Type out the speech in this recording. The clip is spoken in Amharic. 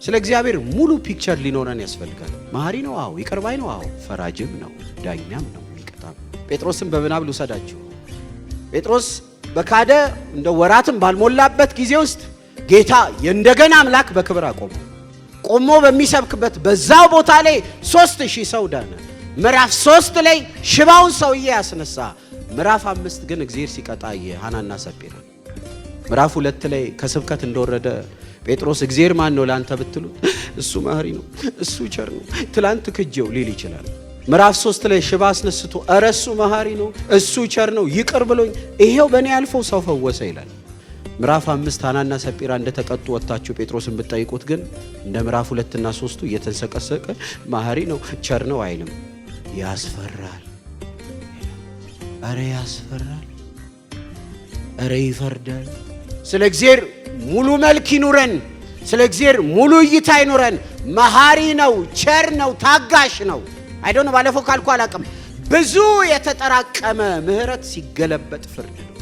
ስለ እግዚአብሔር ሙሉ ፒክቸር ሊኖረን ያስፈልጋል። መሐሪ ነው፣ አዎ። ይቅር ባይ ነው፣ አዎ። ፈራጅም ነው፣ ዳኛም ነው፣ ይቀጣም። ጴጥሮስን በምናብ ልውሰዳችሁ። ጴጥሮስ በካደ እንደ ወራትም ባልሞላበት ጊዜ ውስጥ ጌታ የእንደገና አምላክ በክብር አቆመው። ቆሞ በሚሰብክበት በዛው ቦታ ላይ 3000 ሰው ዳነ። ምዕራፍ 3 ላይ ሽባውን ሰውዬ ያስነሳ። ምዕራፍ 5 ግን እግዚአብሔር ሲቀጣ የሐናና ሰጲራ። ምዕራፍ 2 ላይ ከስብከት እንደወረደ ጴጥሮስ እግዚአብሔር ማን ነው ላንተ ብትሉ እሱ መሐሪ ነው፣ እሱ ቸር ነው፣ ትላንት ክጄው ሊል ይችላል። ምዕራፍ 3 ላይ ሽባ አስነስቶ ኧረ እሱ መሐሪ ነው፣ እሱ ቸር ነው፣ ይቅር ብሎኝ ይሄው በእኔ አልፎ ሰው ፈወሰ ይላል። ምዕራፍ 5 ሐናና ሰጲራ እንደተቀጡ ወጣችሁ ጴጥሮስን ብትጠይቁት ግን እንደ ምዕራፍ 2 እና 3 እየተንሰቀሰቀ መሐሪ ነው፣ ቸር ነው አይልም። ያስፈራል። ኧረ ያስፈራል። ኧረ ይፈርዳል። ስለ እግዚአብሔር ሙሉ መልክ ይኑረን። ስለ እግዚአብሔር ሙሉ እይታ ይኑረን። መሐሪ ነው፣ ቸር ነው፣ ታጋሽ ነው። አይዶን ባለፈው ካልኩ አላቅም። ብዙ የተጠራቀመ ምህረት ሲገለበጥ ፍርድ ነው።